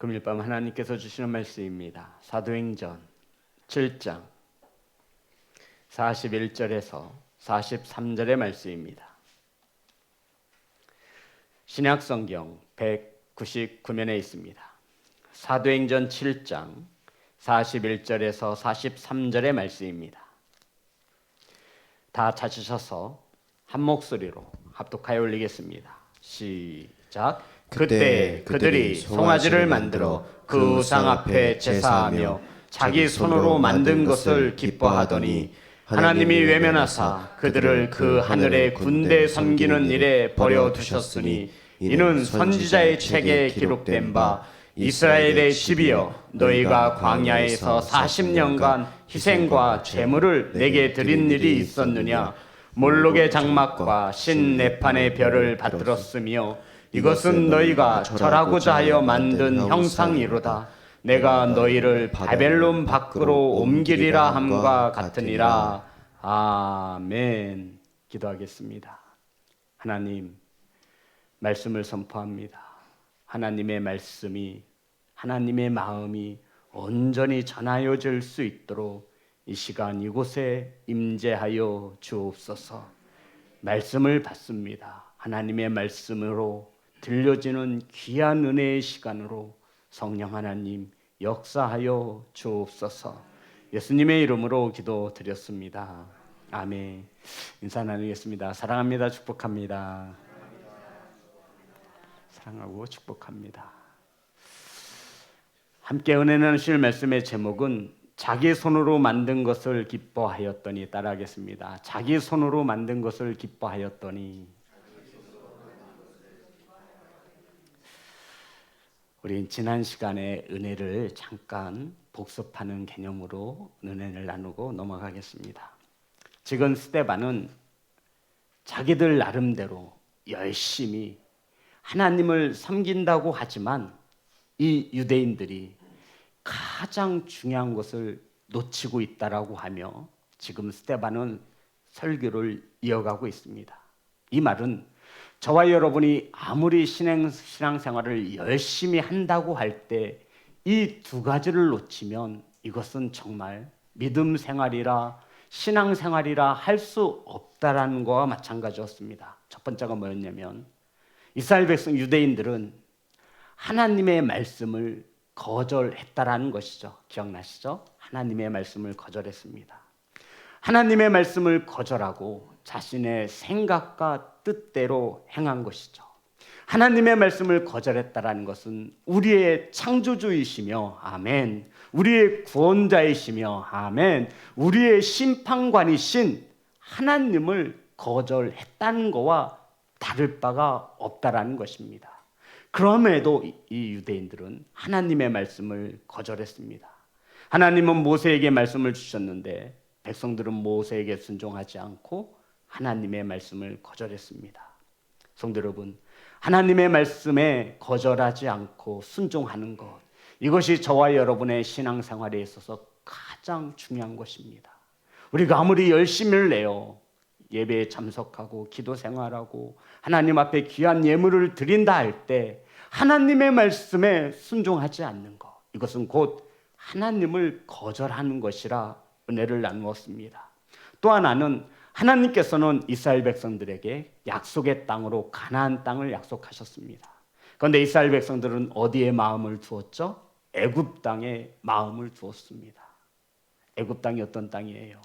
금일 밤 하나님께서 주시는 말씀입니다. 사도행전 7장 41절에서 43절의 말씀입니다. 신약성경 199면에 있습니다. 사도행전 7장 41절에서 43절의 말씀입니다. 다 찾으셔서 한 목소리로 합독하여 올리겠습니다. 시작. 그때 그들이 송아지를 만들어 그 우상 앞에 제사하며 자기 손으로 만든 것을 기뻐하더니 하나님이 외면하사 그들을 그 하늘의 군대 섬기는 일에 버려두셨으니 이는 선지자의 책에 기록된 바 이스라엘의 집이여 너희가 광야에서 40년간 희생과 제물을 내게 드린 일이 있었느냐. 몰록의 장막과 신네판의 별을 받들었으며 이것은 너희가 절하고자 하여 만든 형상이로다. 내가 너희를 바벨론 밖으로 옮기리라 함과 같으니라. 아멘. 기도하겠습니다. 하나님, 말씀을 선포합니다. 하나님의 말씀이, 하나님의 마음이 온전히 전하여질 수 있도록 이 시간 이곳에 임재하여 주옵소서. 말씀을 받습니다. 하나님의 말씀으로 들려지는 귀한 은혜의 시간으로 성령 하나님 역사하여 주옵소서. 예수님의 이름으로 기도드렸습니다. 아멘. 인사 나누겠습니다. 사랑합니다. 축복합니다. 사랑하고 축복합니다. 함께 은혜 나누실 말씀의 제목은 자기 손으로 만든 것을 기뻐하였더니, 따라하겠습니다. 자기 손으로 만든 것을 기뻐하였더니. 우리 지난 시간에 은혜를 잠깐 복습하는 개념으로 은혜를 나누고 넘어가겠습니다. 지금 스데반은 자기들 나름대로 열심히 하나님을 섬긴다고 하지만 이 유대인들이 가장 중요한 것을 놓치고 있다라고 하며 지금 스데반은 설교를 이어가고 있습니다. 이 말은 저와 여러분이 아무리 신앙생활을 열심히 한다고 할 때 이 두 가지를 놓치면 이것은 정말 믿음 생활이라 신앙생활이라 할 수 없다라는 것과 마찬가지였습니다. 첫 번째가 뭐였냐면 이스라엘 백성 유대인들은 하나님의 말씀을 거절했다라는 것이죠. 기억나시죠? 하나님의 말씀을 거절했습니다. 하나님의 말씀을 거절하고 자신의 생각과 뜻대로 행한 것이죠. 하나님의 말씀을 거절했다라는 것은 우리의 창조주이시며 아멘, 우리의 구원자이시며 아멘, 우리의 심판관이신 하나님을 거절했다는 것과 다를 바가 없다라는 것입니다. 그럼에도 이 유대인들은 하나님의 말씀을 거절했습니다. 하나님은 모세에게 말씀을 주셨는데 백성들은 모세에게 순종하지 않고 하나님의 말씀을 거절했습니다. 성도 여러분, 하나님의 말씀에 거절하지 않고 순종하는 것, 이것이 저와 여러분의 신앙생활에 있어서 가장 중요한 것입니다. 우리가 아무리 열심을 내어 예배에 참석하고 기도 생활하고 하나님 앞에 귀한 예물을 드린다 할 때 하나님의 말씀에 순종하지 않는 것, 이것은 곧 하나님을 거절하는 것이라 은혜를 나누었습니다. 또 하나는 하나님께서는 이스라엘 백성들에게 약속의 땅으로 가나안 땅을 약속하셨습니다. 그런데 이스라엘 백성들은 어디에 마음을 두었죠? 애굽 땅에 마음을 두었습니다. 애굽 땅이 어떤 땅이에요?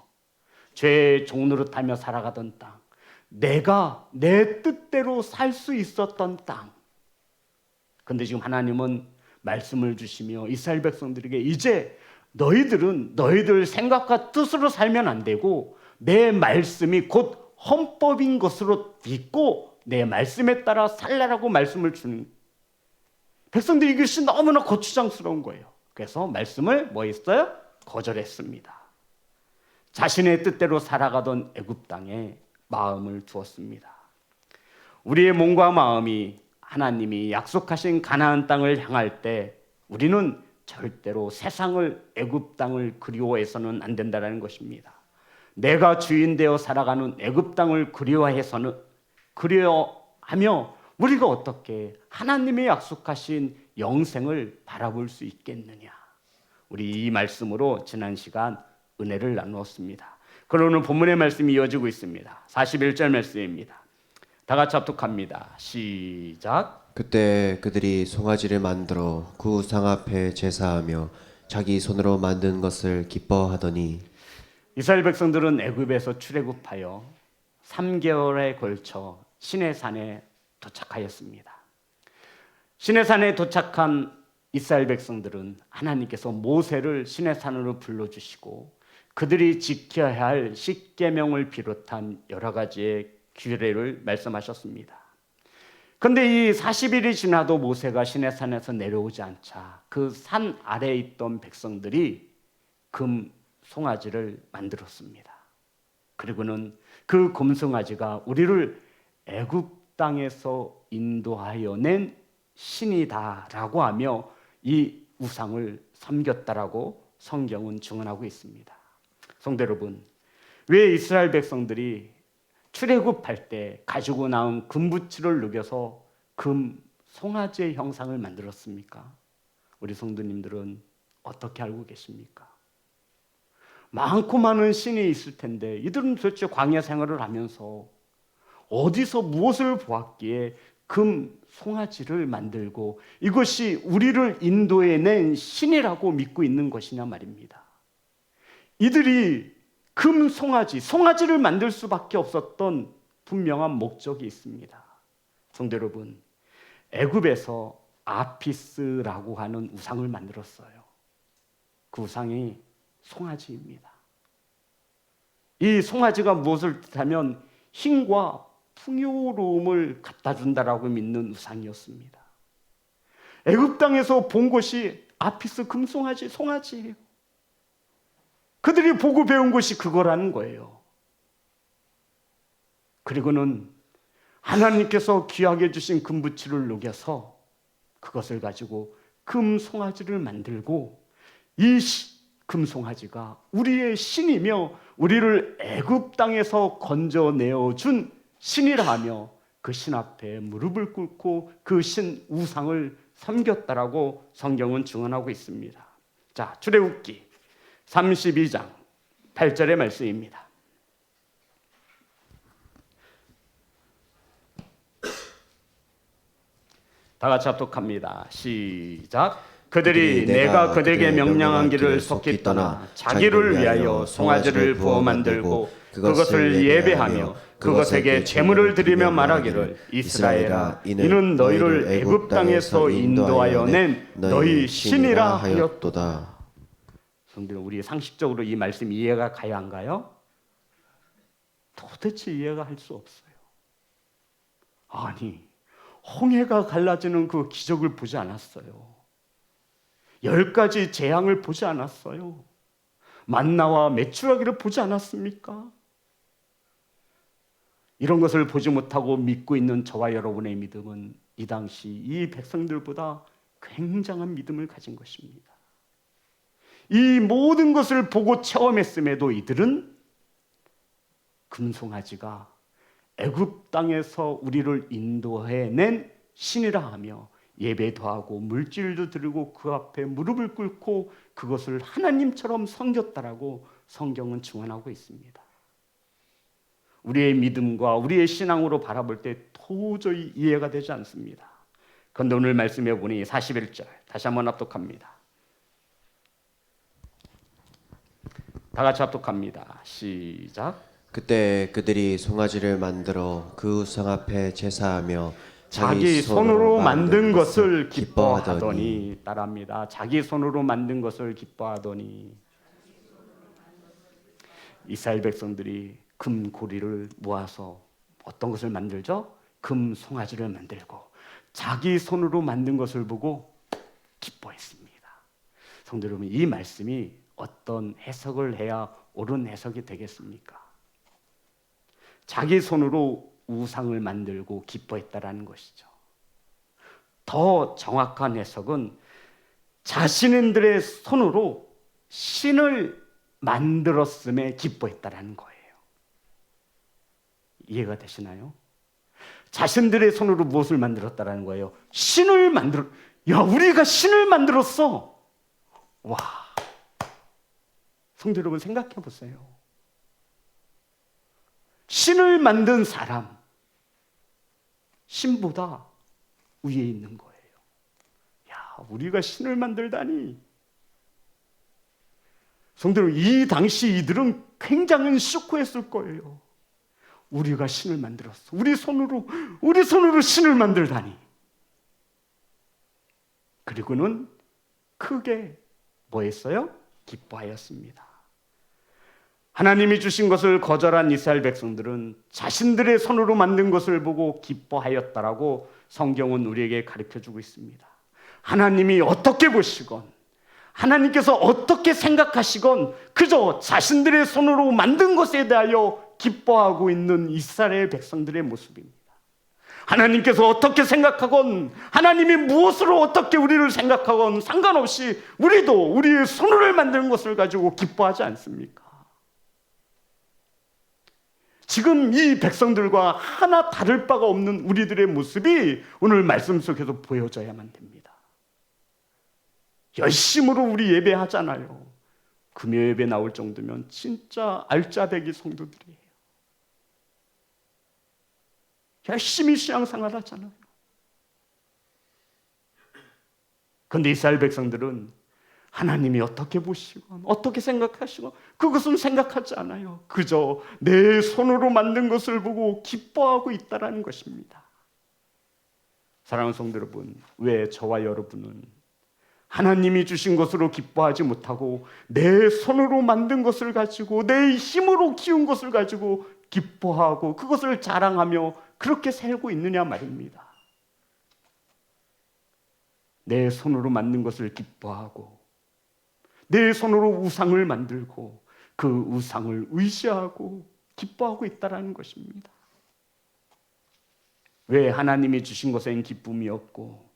죄의 종노릇하며 살아가던 땅, 내가 내 뜻대로 살 수 있었던 땅. 그런데 지금 하나님은 말씀을 주시며 이스라엘 백성들에게 이제 너희들은 너희들 생각과 뜻으로 살면 안 되고 내 말씀이 곧 헌법인 것으로 믿고 내 말씀에 따라 살라라고 말씀을 주는, 백성들이 이것이 너무나 거추장스러운 거예요. 그래서 말씀을 뭐 했어요? 거절했습니다. 자신의 뜻대로 살아가던 애굽 땅에 마음을 두었습니다. 우리의 몸과 마음이 하나님이 약속하신 가나안 땅을 향할 때 우리는 절대로 세상을, 애굽 땅을 그리워해서는 안 된다는 것입니다. 내가 주인 되어 살아가는 애굽 땅을 그리워하며 우리가 어떻게 하나님이 약속하신 영생을 바라볼 수 있겠느냐. 우리 이 말씀으로 지난 시간 은혜를 나누었습니다. 그러면 본문의 말씀이 이어지고 있습니다. 41절 말씀입니다. 다 같이 합독합니다. 시작. 그때 그들이 송아지를 만들어 그 우상 앞에 제사하며 자기 손으로 만든 것을 기뻐하더니 이스라엘 백성들은 애굽에서 출애굽하여 3개월에 걸쳐 시내산에 도착하였습니다. 시내산에 도착한 이스라엘 백성들은 하나님께서 모세를 시내산으로 불러주시고 그들이 지켜야 할 십계명을 비롯한 여러 가지의 규례를 말씀하셨습니다. 그런데 이 40일이 지나도 모세가 시내산에서 내려오지 않자 그 산 아래에 있던 백성들이 금 송아지를 만들었습니다. 그리고는 그 금송아지가 우리를 애굽 땅에서 인도하여 낸 신이다라고 하며 이 우상을 섬겼다라고 성경은 증언하고 있습니다. 성도 여러분, 왜 이스라엘 백성들이 출애굽할 때 가지고 나온 금부치를 녹여서 금 송아지의 형상을 만들었습니까? 우리 성도님들은 어떻게 알고 계십니까? 많고 많은 신이 있을 텐데 이들은 도대체 광야 생활을 하면서 어디서 무엇을 보았기에 금 송아지를 만들고 이것이 우리를 인도해낸 신이라고 믿고 있는 것이냐 말입니다. 이들이 금 송아지를 만들 수밖에 없었던 분명한 목적이 있습니다. 성도 여러분, 애굽에서 아피스라고 하는 우상을 만들었어요. 그 우상이 송아지입니다. 이 송아지가 무엇을 뜻하면 힘과 풍요로움을 갖다 준다라고 믿는 우상이었습니다. 애굽 땅에서 본 것이 아피스 송아지예요. 그들이 보고 배운 것이 그거라는 거예요. 그리고는 하나님께서 귀하게 주신 금부치를 녹여서 그것을 가지고 금송아지를 만들고 이 금송아지가 우리의 신이며 우리를 애굽 땅에서 건져내어 준 신이라 하며 그 신 앞에 무릎을 꿇고 그 신 우상을 섬겼다라고 성경은 증언하고 있습니다. 자, 출애굽기 32장 8절의 말씀입니다. 다 같이 합독합니다. 시작. 그들이 내가 그들에게 명령한 길을 속히 떠나 자기를 위하여 송아지를 부어 만들고 그것을 예배하며 그것에게 제물을 드리며 말하기를 이스라엘아 이는 너희를 애굽 땅에서 인도하여 낸 너희 신이라 하였도다. 성도는 우리 상식적으로 이 말씀 이해가 가야 한가요? 도대체 이해가 할 수 없어요. 아니, 홍해가 갈라지는 그 기적을 보지 않았어요. 10가지 재앙을 보지 않았어요. 만나와 메추라기를 보지 않았습니까? 이런 것을 보지 못하고 믿고 있는 저와 여러분의 믿음은 이 당시 이 백성들보다 굉장한 믿음을 가진 것입니다. 이 모든 것을 보고 체험했음에도 이들은 금송아지가 애굽 땅에서 우리를 인도해낸 신이라 하며 예배도 하고 물질도 드리고 그 앞에 무릎을 꿇고 그것을 하나님처럼 섬겼다라고 성경은 증언하고 있습니다. 우리의 믿음과 우리의 신앙으로 바라볼 때 도저히 이해가 되지 않습니다. 그런데 오늘 말씀해 보니 41절 다시 한번 합독합니다. 다 같이 합독합니다. 시작. 그때 그들이 송아지를 만들어 그 우상 앞에 제사하며 자기 손으로 만든 것을 기뻐하더니 따라합니다. 자기 손으로 만든 것을 기뻐하더니 이스라엘 백성들이 금고리를 모아서 어떤 것을 만들죠? 금 송아지를 만들고 자기 손으로 만든 것을 보고 기뻐했습니다. 성도 여러분, 이 말씀이 어떤 해석을 해야 옳은 해석이 되겠습니까? 자기 손으로 우상을 만들고 기뻐했다라는 것이죠. 더 정확한 해석은 자신들의 손으로 신을 만들었음에 기뻐했다라는 거예요. 이해가 되시나요? 자신들의 손으로 무엇을 만들었다라는 거예요? 신을 야, 우리가 신을 만들었어. 와, 성도 여러분 생각해 보세요. 신을 만든 사람, 신보다 위에 있는 거예요. 야, 우리가 신을 만들다니. 성도 여러분, 이 당시 이들은 굉장히 쇼크했을 거예요. 우리가 신을 만들었어. 우리 손으로 신을 만들다니. 그리고는 크게 뭐 했어요? 기뻐하였습니다. 하나님이 주신 것을 거절한 이스라엘 백성들은 자신들의 손으로 만든 것을 보고 기뻐하였다라고 성경은 우리에게 가르쳐주고 있습니다. 하나님이 어떻게 보시건, 하나님께서 어떻게 생각하시건 그저 자신들의 손으로 만든 것에 대하여 기뻐하고 있는 이스라엘 백성들의 모습입니다. 하나님께서 어떻게 생각하건, 하나님이 무엇으로 어떻게 우리를 생각하건 상관없이 우리도 우리의 손으로 만든 것을 가지고 기뻐하지 않습니까? 지금 이 백성들과 하나 다를 바가 없는 우리들의 모습이 오늘 말씀 속에서 보여져야만 됩니다. 열심으로 우리 예배하잖아요. 금요 예배 나올 정도면 진짜 알짜배기 성도들이에요. 열심히 신앙생활 하잖아요. 그런데 이스라엘 백성들은 하나님이 어떻게 보시건 어떻게 생각하시건 그것은 생각하지 않아요. 그저 내 손으로 만든 것을 보고 기뻐하고 있다는 것입니다. 사랑하는 성도 여러분, 왜 저와 여러분은 하나님이 주신 것으로 기뻐하지 못하고 내 손으로 만든 것을 가지고 내 힘으로 키운 것을 가지고 기뻐하고 그것을 자랑하며 그렇게 살고 있느냐 말입니다. 내 손으로 만든 것을 기뻐하고 내 손으로 우상을 만들고 그 우상을 의지하고 기뻐하고 있다는 것입니다. 왜 하나님이 주신 것엔 기쁨이 없고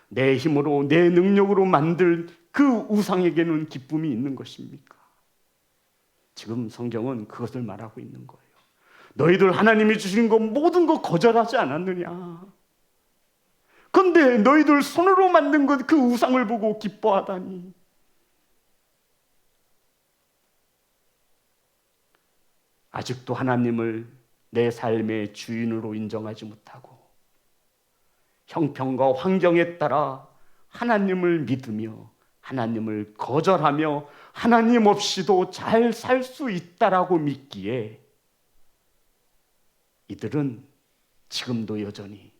내 힘으로 내 능력으로 만들 그 우상에게는 기쁨이 있는 것입니까? 지금 성경은 그것을 말하고 있는 거예요. 너희들 하나님이 주신 것 모든 거 거절하지 않았느냐? 그런데 너희들 손으로 만든 것 그 우상을 보고 기뻐하다니. 아직도 하나님을 내 삶의 주인으로 인정하지 못하고 형편과 환경에 따라 하나님을 믿으며 하나님을 거절하며 하나님 없이도 잘 살 수 있다라고 믿기에 이들은 지금도 여전히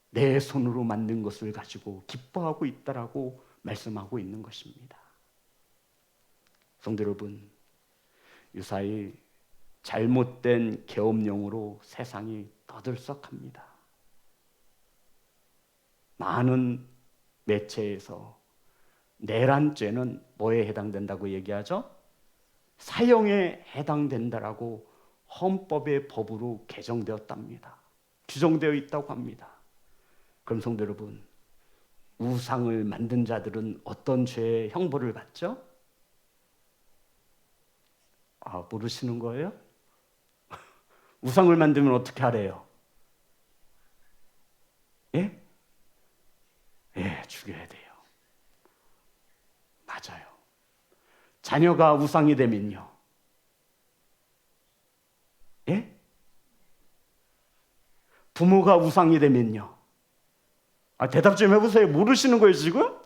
내 손으로 만든 것을 가지고 기뻐하고 있다라고 말씀하고 있는 것입니다. 성도 여러분, 유사히 잘못된 계엄령으로 세상이 떠들썩합니다. 많은 매체에서 내란죄는 뭐에 해당된다고 얘기하죠? 사형에 해당된다라고 헌법의 법으로 개정되었답니다. 규정되어 있다고 합니다. 그럼 성도 여러분, 우상을 만든 자들은 어떤 죄의 형벌을 받죠? 모르시는 거예요? 우상을 만들면 어떻게 하래요? 예? 예, 죽여야 돼요. 맞아요. 자녀가 우상이 되면요. 예? 부모가 우상이 되면요. 대답 좀 해보세요. 모르시는 거예요, 지금?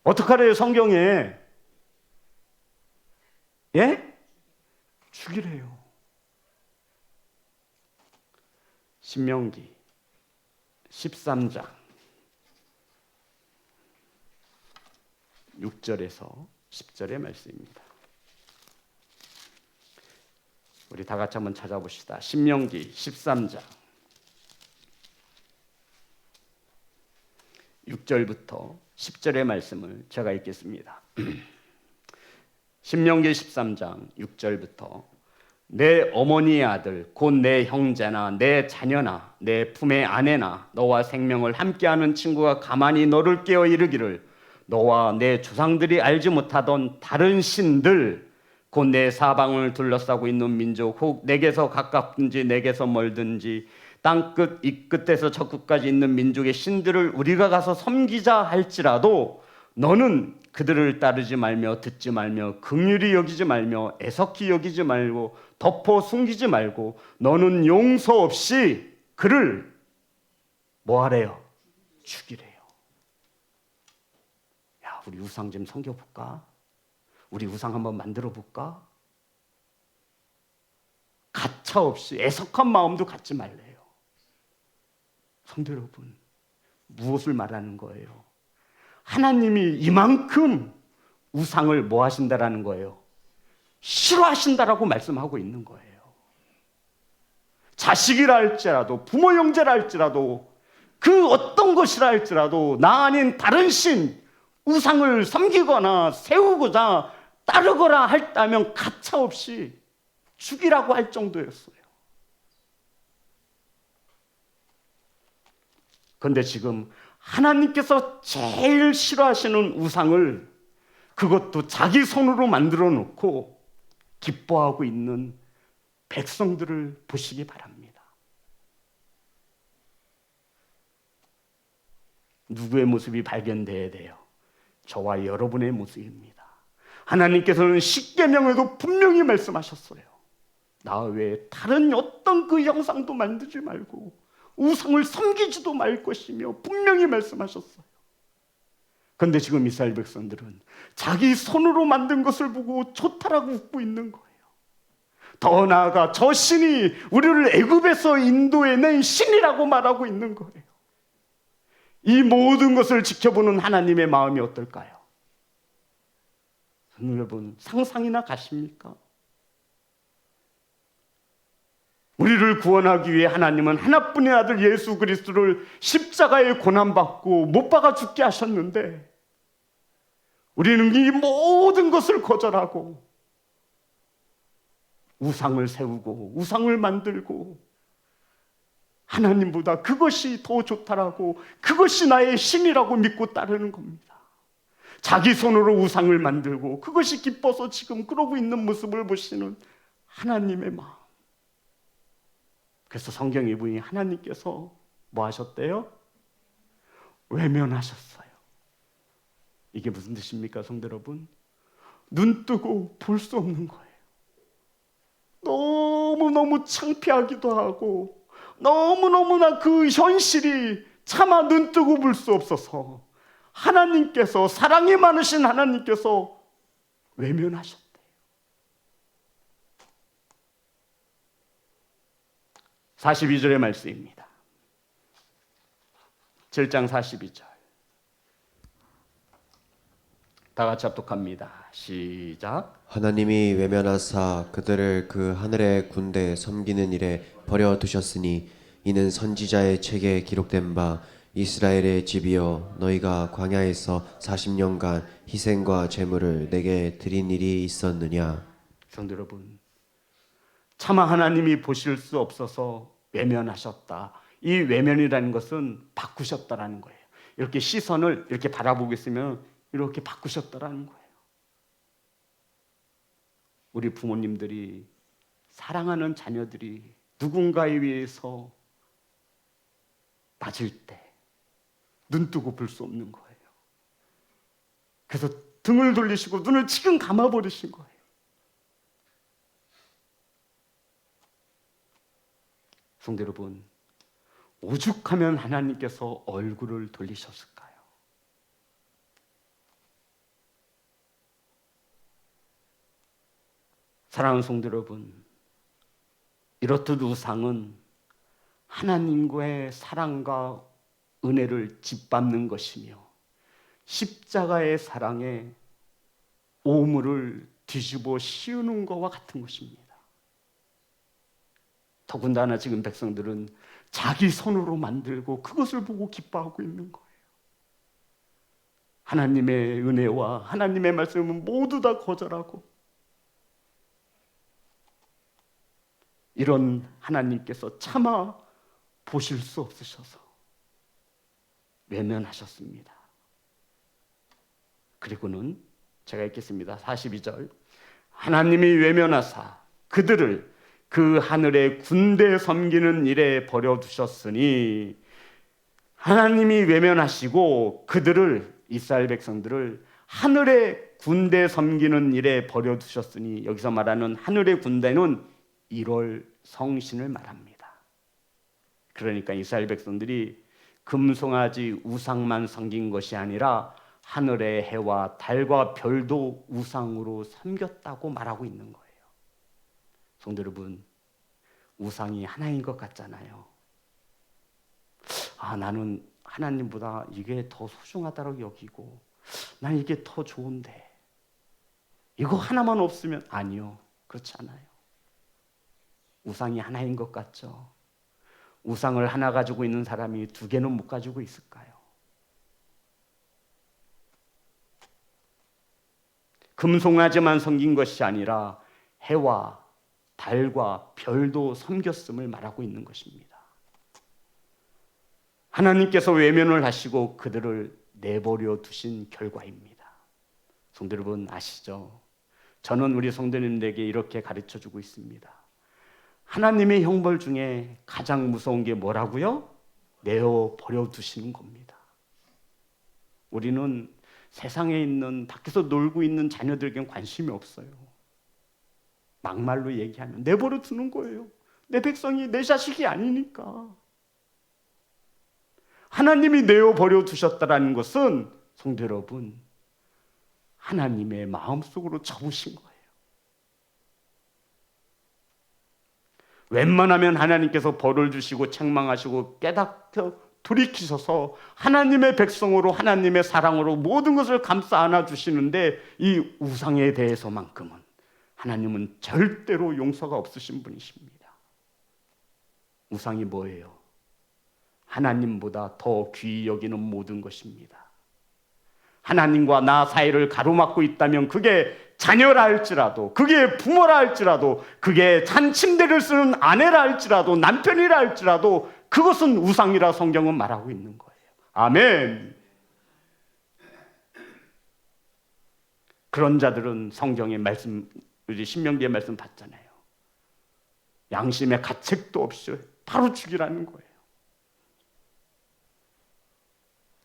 어떡하래요, 성경에? 예? 죽이래요. 신명기 13장 6절에서 10절의 말씀입니다. 우리 다 같이 한번 찾아봅시다. 신명기 13장 6절부터 10절의 말씀을 제가 읽겠습니다. 신명기 13장 6절부터 내 어머니의 아들 곧 내 형제나 내 자녀나 내 품의 아내나 너와 생명을 함께하는 친구가 가만히 너를 깨어 이르기를 너와 내 조상들이 알지 못하던 다른 신들 곧 내 사방을 둘러싸고 있는 민족 혹 내게서 가깝든지 내게서 멀든지 땅 끝 이 끝에서 저 끝까지 있는 민족의 신들을 우리가 가서 섬기자 할지라도 너는 그들을 따르지 말며 듣지 말며 긍휼히 여기지 말며 애석히 여기지 말고 덮어 숨기지 말고 너는 용서 없이 그를 뭐 하래요? 죽이래요. 야, 우리 우상 좀 섬겨볼까? 우리 우상 한번 만들어볼까? 가차 없이 애석한 마음도 갖지 말래요. 성도 여러분, 무엇을 말하는 거예요? 하나님이 이만큼 우상을 뭐 하신다라는 거예요? 싫어하신다라고 말씀하고 있는 거예요. 자식이라 할지라도 부모 형제라 할지라도 그 어떤 것이라 할지라도 나 아닌 다른 신 우상을 섬기거나 세우고자 따르거나 했다면 가차없이 죽이라고 할 정도였어요. 그런데 지금 하나님께서 제일 싫어하시는 우상을 그것도 자기 손으로 만들어 놓고 기뻐하고 있는 백성들을 보시기 바랍니다. 누구의 모습이 발견돼야 돼요? 저와 여러분의 모습입니다. 하나님께서는 십계명에도 분명히 말씀하셨어요. 나 외에 다른 어떤 그 형상도 만들지 말고 우상을 섬기지도 말 것이며 분명히 말씀하셨어요. 그런데 지금 이스라엘 백성들은 자기 손으로 만든 것을 보고 좋다라고 웃고 있는 거예요. 더 나아가 저 신이 우리를 애굽에서 인도해낸 신이라고 말하고 있는 거예요. 이 모든 것을 지켜보는 하나님의 마음이 어떨까요? 여러분, 상상이나 가십니까? 우리를 구원하기 위해 하나님은 하나뿐의 아들 예수 그리스도를 십자가에 고난받고 못 박아 죽게 하셨는데 우리는 이 모든 것을 거절하고 우상을 세우고 우상을 만들고 하나님보다 그것이 더 좋다라고 그것이 나의 신이라고 믿고 따르는 겁니다. 자기 손으로 우상을 만들고 그것이 기뻐서 지금 그러고 있는 모습을 보시는 하나님의 마음. 그래서 성경에 보니 하나님께서 뭐 하셨대요? 외면하셨어요. 이게 무슨 뜻입니까, 성도 여러분? 눈 뜨고 볼 수 없는 거예요. 너무너무 창피하기도 하고 너무너무나 그 현실이 차마 눈 뜨고 볼 수 없어서 하나님께서, 사랑이 많으신 하나님께서 외면하셨대요. 42절의 말씀입니다. 7장 42절. 다 같이 합독합니다. 시작. 하나님이 외면하사 그들을 그 하늘의 군대 섬기는 일에 버려두셨으니 이는 선지자의 책에 기록된 바 이스라엘의 집이여 너희가 광야에서 40년간 희생과 제물을 내게 드린 일이 있었느냐. 성도 여러분, 차마 하나님이 보실 수 없어서 외면하셨다. 이 외면이라는 것은 바꾸셨다라는 거예요. 이렇게 시선을 이렇게 바라보고 있으면 이렇게 바꾸셨다라는 거예요. 우리 부모님들이 사랑하는 자녀들이 누군가에 의해서 맞을 때 눈 뜨고 볼 수 없는 거예요. 그래서 등을 돌리시고 눈을 지금 감아버리신 거예요. 성도 여러분, 오죽하면 하나님께서 얼굴을 돌리셨을까요? 사랑하는 성도 여러분, 이렇듯 우상은 하나님과의 사랑과 은혜를 짓밟는 것이며 십자가의 사랑에 오물을 뒤집어 씌우는 것과 같은 것입니다. 더군다나 지금 백성들은 자기 손으로 만들고 그것을 보고 기뻐하고 있는 거예요. 하나님의 은혜와 하나님의 말씀은 모두 다 거절하고 이런 하나님께서 차마 보실 수 없으셔서 외면하셨습니다. 그리고는 제가 읽겠습니다. 42절. 하나님이 외면하사 그들을 그 하늘의 군대 섬기는 일에 버려두셨으니 하나님이 외면하시고 그들을 이스라엘 백성들을 하늘의 군대 섬기는 일에 버려두셨으니 여기서 말하는 하늘의 군대는 1월 성신을 말합니다. 그러니까 이스라엘 백성들이 금송아지 우상만 섬긴 것이 아니라 하늘의 해와 달과 별도 우상으로 섬겼다고 말하고 있는 거예요. 성도 여러분, 우상이 하나인 것 같잖아요. 나는 하나님보다 이게 더 소중하다고 여기고 난 이게 더 좋은데 이거 하나만 없으면 아니요, 그렇지 않아요. 우상이 하나인 것 같죠. 우상을 하나 가지고 있는 사람이 2개는 못 가지고 있을까요? 금송아지만 섬긴 것이 아니라 해와 달과 별도 섬겼음을 말하고 있는 것입니다. 하나님께서 외면을 하시고 그들을 내버려 두신 결과입니다. 성도 여러분 아시죠? 저는 우리 성도님들에게 이렇게 가르쳐주고 있습니다. 하나님의 형벌 중에 가장 무서운 게 뭐라고요? 내어버려 두시는 겁니다. 우리는 세상에 있는 밖에서 놀고 있는 자녀들에겐 관심이 없어요. 막말로 얘기하면 내버려 두는 거예요. 내 백성이 내 자식이 아니니까. 하나님이 내어버려 두셨다라는 것은 성도 여러분, 하나님의 마음속으로 접으신 거예요. 웬만하면 하나님께서 벌을 주시고 책망하시고 깨닫게 돌이키셔서 하나님의 백성으로 하나님의 사랑으로 모든 것을 감싸 안아주시는데 이 우상에 대해서만큼은 하나님은 절대로 용서가 없으신 분이십니다. 우상이 뭐예요? 하나님보다 더 귀히 여기는 모든 것입니다. 하나님과 나 사이를 가로막고 있다면 그게 자녀라 할지라도, 그게 부모라 할지라도, 그게 잔침대를 쓰는 아내라 할지라도, 남편이라 할지라도 그것은 우상이라 성경은 말하고 있는 거예요. 아멘. 그런 자들은 성경의 말씀, 우리 신명기의 말씀 봤잖아요. 양심의 가책도 없이 바로 죽이라는 거예요.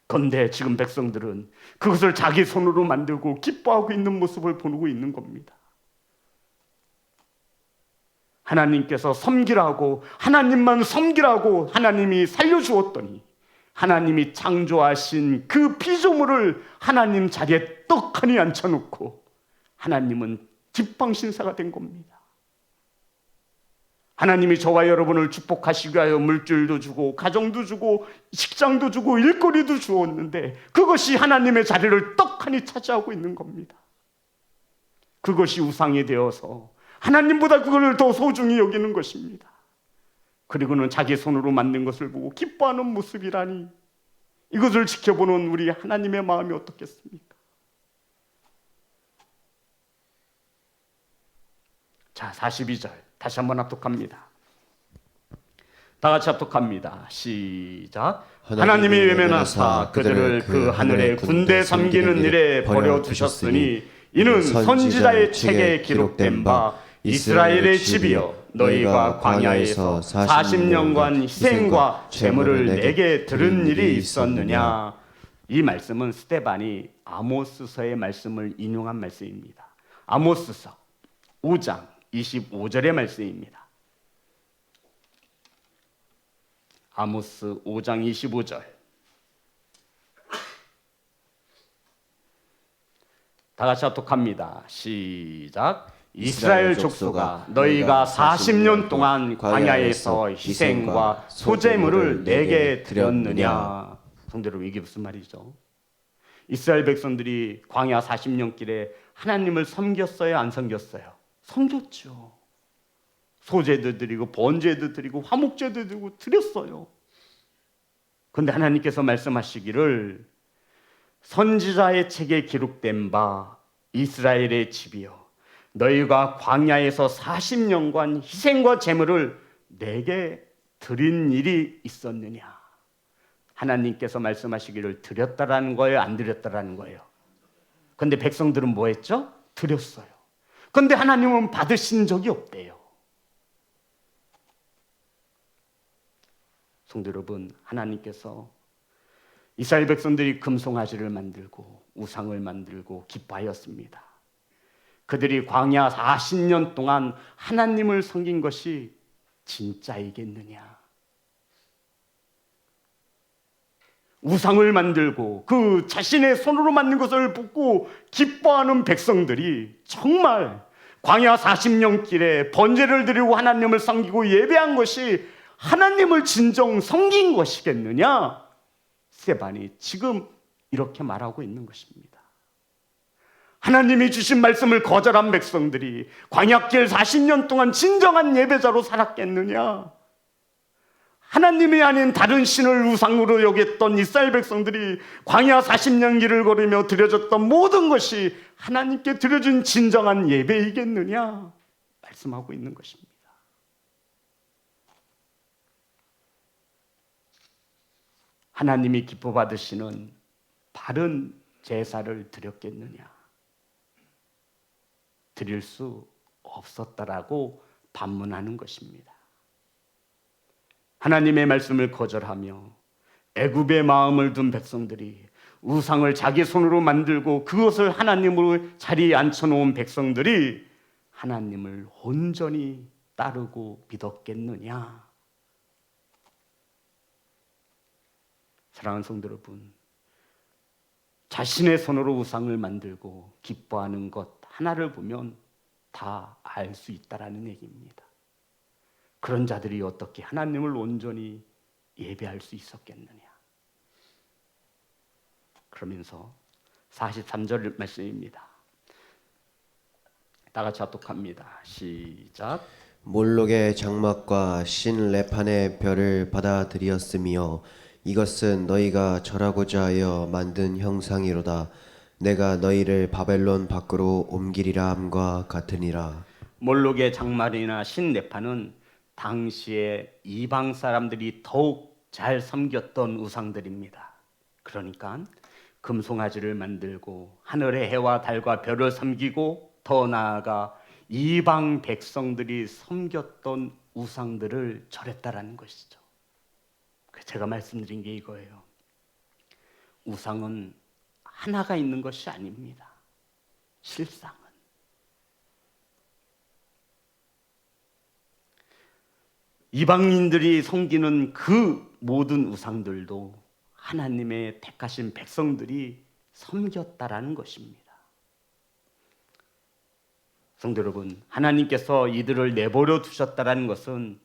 그런데 지금 백성들은 그것을 자기 손으로 만들고 기뻐하고 있는 모습을 보고 있는 겁니다. 하나님께서 섬기라고, 하나님만 섬기라고 하나님이 살려주었더니 하나님이 창조하신 그 피조물을 하나님 자리에 떡하니 앉혀놓고 하나님은 지팡신사가 된 겁니다. 하나님이 저와 여러분을 축복하시기 위하여 물질도 주고 가정도 주고 식장도 주고 일거리도 주었는데 그것이 하나님의 자리를 떡하니 차지하고 있는 겁니다. 그것이 우상이 되어서 하나님보다 그걸 더 소중히 여기는 것입니다. 그리고는 자기 손으로 만든 것을 보고 기뻐하는 모습이라니, 이것을 지켜보는 우리 하나님의 마음이 어떻겠습니까? 자, 42절 다시 한번 합독합니다. 다 같이 합독합니다. 시작. 하나님이 외면하사 그들을 그 하늘의 군대 섬기는 일에 버려두셨으니 이는 선지자의 책에 기록된 바 이스라엘의 집이여 너희가 광야에서 40년간 희생과 제물을 내게 들은 일이 있었느냐. 이 말씀은 스데반이 아모스서의 말씀을 인용한 말씀입니다. 아모스서 5장 25절의 말씀입니다. 아모스 5장 25절. 다 같이 합독합니다. 시작. 이스라엘 족속아 너희가 40년 동안 광야에서 희생과 소제물을 내게 드렸느냐. 성도 여러분, 이게 무슨 말이죠? 이스라엘 백성들이 광야 40년 길에 하나님을 섬겼어요, 안 섬겼어요? 섬겼죠. 소제도 드리고 번제도 드리고 화목제도 드리고 드렸어요. 그런데 하나님께서 말씀하시기를 선지자의 책에 기록된 바 이스라엘의 집이여 너희가 광야에서 40년간 희생과 제물을 내게 드린 일이 있었느냐. 하나님께서 말씀하시기를 드렸다라는 거예요, 안 드렸다라는 거예요? 그런데 백성들은 뭐 했죠? 드렸어요. 그런데 하나님은 받으신 적이 없대요. 성도 여러분, 하나님께서 이스라엘 백성들이 금송아지를 만들고 우상을 만들고 기뻐하였습니다. 그들이 광야 40년 동안 하나님을 섬긴 것이 진짜이겠느냐? 우상을 만들고 그 자신의 손으로 만든 것을 붓고 기뻐하는 백성들이 정말 광야 40년 길에 번제를 드리고 하나님을 섬기고 예배한 것이 하나님을 진정 섬긴 것이겠느냐? 스데반이 지금 이렇게 말하고 있는 것입니다. 하나님이 주신 말씀을 거절한 백성들이 광야길 40년 동안 진정한 예배자로 살았겠느냐? 하나님이 아닌 다른 신을 우상으로 여겼던 이스라엘 백성들이 광야 40년 길을 걸으며 드려졌던 모든 것이 하나님께 드려진 진정한 예배이겠느냐? 말씀하고 있는 것입니다. 하나님이 기뻐 받으시는 바른 제사를 드렸겠느냐? 드릴 수 없었다라고 반문하는 것입니다. 하나님의 말씀을 거절하며 애굽의 마음을 둔 백성들이 우상을 자기 손으로 만들고 그것을 하나님으로 자리에 앉혀놓은 백성들이 하나님을 온전히 따르고 믿었겠느냐? 사랑하는 성도 여러분, 자신의 손으로 우상을 만들고 기뻐하는 것 하나를 보면 다 알 수 있다라는 얘기입니다. 그런 자들이 어떻게 하나님을 온전히 예배할 수 있었겠느냐? 그러면서 43절 말씀입니다. 다 같이 합독합니다. 시작. 몰록의 장막과 신 레판의 별을 받아들였으며 이것은 너희가 절하고자 하여 만든 형상이로다. 내가 너희를 바벨론 밖으로 옮기리라 함과 같으니라. 몰록의 장막이나 신 레판은 당시에 이방 사람들이 더욱 잘 섬겼던 우상들입니다. 그러니까 금송아지를 만들고 하늘의 해와 달과 별을 섬기고 더 나아가 이방 백성들이 섬겼던 우상들을 절했다라는 것이죠. 제가 말씀드린 게 이거예요. 우상은 하나가 있는 것이 아닙니다. 실상은 이방인들이 섬기는 그 모든 우상들도 하나님의 택하신 백성들이 섬겼다라는 것입니다. 성도 여러분, 하나님께서 이들을 내버려 두셨다라는 것은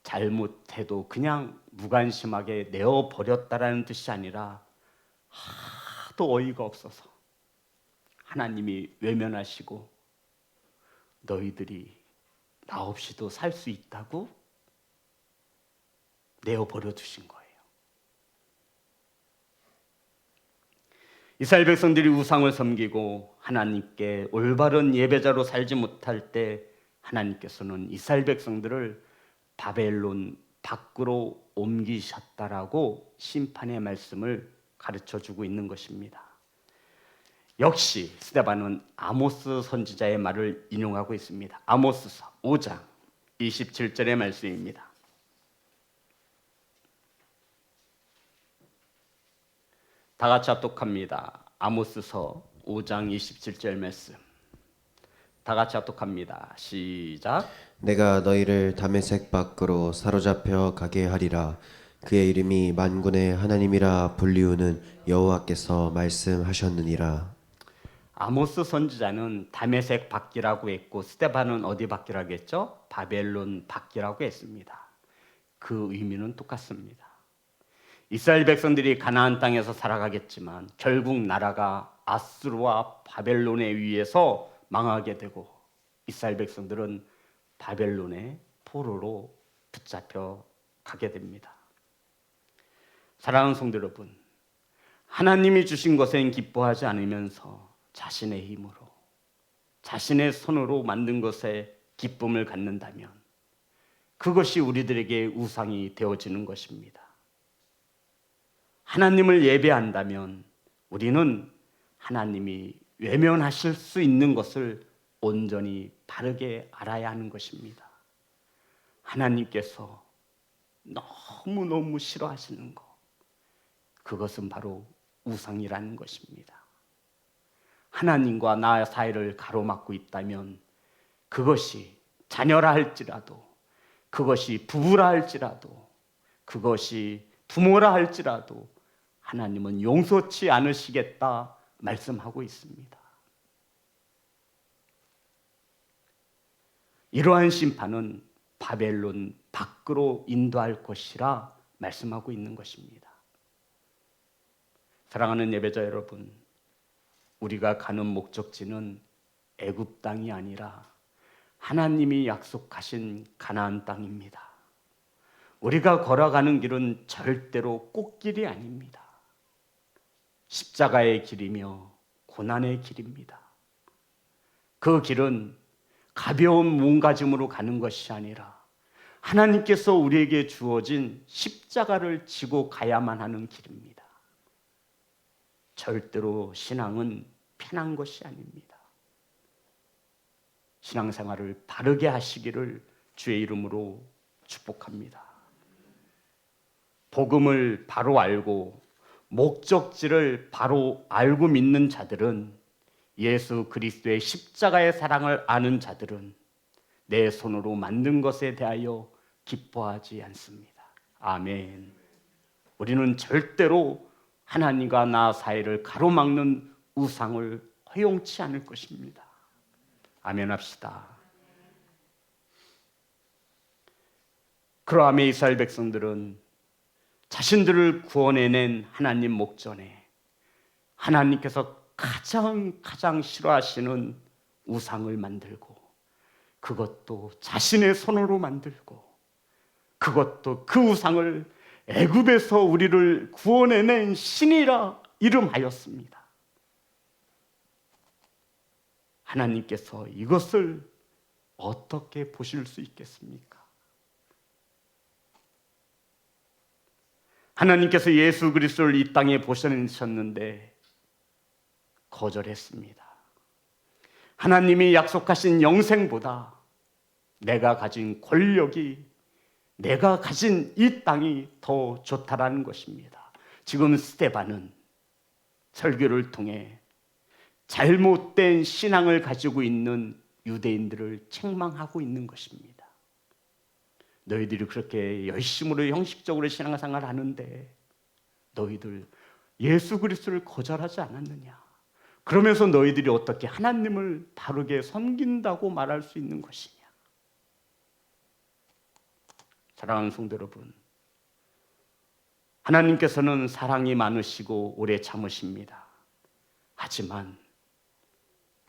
잘못해도 그냥 무관심하게 내어버렸다라는 뜻이 아니라 하도 어이가 없어서 하나님이 외면하시고 너희들이 나 없이도 살 수 있다고 내어버려 두신 거예요. 이스라엘 백성들이 우상을 섬기고 하나님께 올바른 예배자로 살지 못할 때 하나님께서는 이스라엘 백성들을 바벨론 밖으로 옮기셨다라고 심판의 말씀을 가르쳐주고 있는 것입니다. 역시 스데반은 아모스 선지자의 말을 인용하고 있습니다. 아모스서 5장 27절의 말씀입니다. 다 같이 합독합니다. 아모스서 5장 27절 말씀. 다 같이 합독합니다. 시작. 내가 너희를 다메섹 밖으로 사로잡혀 가게 하리라. 그의 이름이 만군의 하나님이라 불리우는 여호와께서 말씀하셨느니라. 아모스 선지자는 다메섹 밖이라고 했고 스데반은 어디 밖이라고 했죠? 바벨론 밖이라고 했습니다. 그 의미는 똑같습니다. 이스라엘 백성들이 가나안 땅에서 살아가겠지만 결국 나라가 아수르와 바벨론에 의해서 망하게 되고 이스라엘 백성들은 바벨론의 포로로 붙잡혀 가게 됩니다. 사랑하는 성도 여러분, 하나님이 주신 것엔 기뻐하지 않으면서 자신의 힘으로 자신의 손으로 만든 것에 기쁨을 갖는다면 그것이 우리들에게 우상이 되어지는 것입니다. 하나님을 예배한다면 우리는 하나님이 외면하실 수 있는 것을 온전히 바르게 알아야 하는 것입니다. 하나님께서 너무너무 싫어하시는 것, 그것은 바로 우상이라는 것입니다. 하나님과 나 사이를 가로막고 있다면 그것이 자녀라 할지라도, 그것이 부부라 할지라도, 그것이 부모라 할지라도 하나님은 용서치 않으시겠다 말씀하고 있습니다. 이러한 심판은 바벨론 밖으로 인도할 것이라 말씀하고 있는 것입니다. 사랑하는 예배자 여러분, 우리가 가는 목적지는 애굽 땅이 아니라 하나님이 약속하신 가나안 땅입니다. 우리가 걸어가는 길은 절대로 꽃길이 아닙니다. 십자가의 길이며 고난의 길입니다. 그 길은 가벼운 몸가짐으로 가는 것이 아니라 하나님께서 우리에게 주어진 십자가를 지고 가야만 하는 길입니다. 절대로 신앙은 편한 것이 아닙니다. 신앙생활을 바르게 하시기를 주의 이름으로 축복합니다. 복음을 바로 알고 목적지를 바로 알고 믿는 자들은, 예수 그리스도의 십자가의 사랑을 아는 자들은 내 손으로 만든 것에 대하여 기뻐하지 않습니다. 아멘. 우리는 절대로 하나님과 나 사이를 가로막는 우상을 허용치 않을 것입니다. 아멘 합시다. 그러함에 이스라엘 백성들은 자신들을 구원해낸 하나님 목전에 하나님께서 가장 싫어하시는 우상을 만들고, 그것도 자신의 손으로 만들고, 그것도 그 우상을 애굽에서 우리를 구원해낸 신이라 이름하였습니다. 하나님께서 이것을 어떻게 보실 수 있겠습니까? 하나님께서 예수 그리스도를 이 땅에 보내셨는데 거절했습니다. 하나님이 약속하신 영생보다 내가 가진 권력이, 내가 가진 이 땅이 더 좋다라는 것입니다. 지금 스데반은 설교를 통해 잘못된 신앙을 가지고 있는 유대인들을 책망하고 있는 것입니다. 너희들이 그렇게 열심으로 형식적으로 신앙생활을 하는데 너희들 예수 그리스도를 거절하지 않았느냐? 그러면서 너희들이 어떻게 하나님을 바르게 섬긴다고 말할 수 있는 것이냐? 사랑하는 성도 여러분, 하나님께서는 사랑이 많으시고 오래 참으십니다. 하지만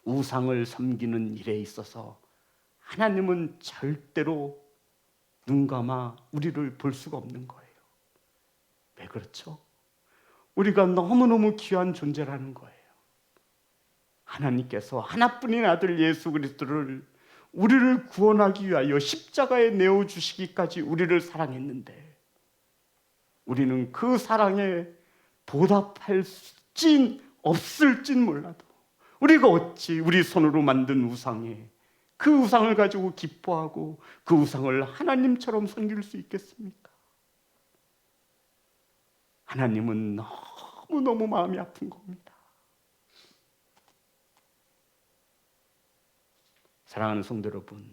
우상을 섬기는 일에 있어서 하나님은 절대로 눈 감아 우리를 볼 수가 없는 거예요. 왜 그렇죠? 우리가 너무너무 귀한 존재라는 거예요. 하나님께서 하나뿐인 아들 예수 그리스도를 우리를 구원하기 위하여 십자가에 내어주시기까지 우리를 사랑했는데, 우리는 그 사랑에 보답할진 없을진 몰라도 우리가 어찌 우리 손으로 만든 우상에 그 우상을 가지고 기뻐하고 그 우상을 하나님처럼 섬길 수 있겠습니까? 하나님은 너무너무 마음이 아픈 겁니다. 사랑하는 성도 여러분,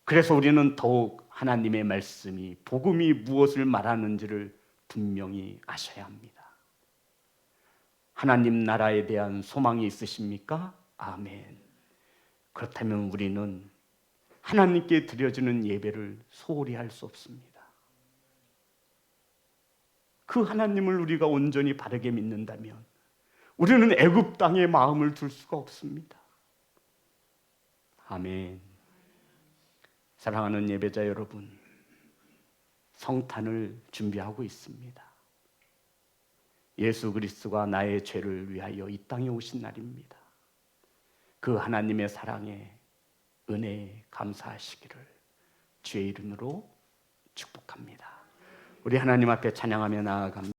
그래서 우리는 더욱 하나님의 말씀이, 복음이 무엇을 말하는지를 분명히 아셔야 합니다. 하나님 나라에 대한 소망이 있으십니까? 아멘. 그렇다면 우리는 하나님께 드려지는 예배를 소홀히 할 수 없습니다. 그 하나님을 우리가 온전히 바르게 믿는다면 우리는 애굽 땅에 마음을 둘 수가 없습니다. 아멘. 사랑하는 예배자 여러분, 성탄을 준비하고 있습니다. 예수 그리스도가 나의 죄를 위하여 이 땅에 오신 날입니다. 그 하나님의 사랑에, 은혜에 감사하시기를 주의 이름으로 축복합니다. 우리 하나님 앞에 찬양하며 나아갑니다.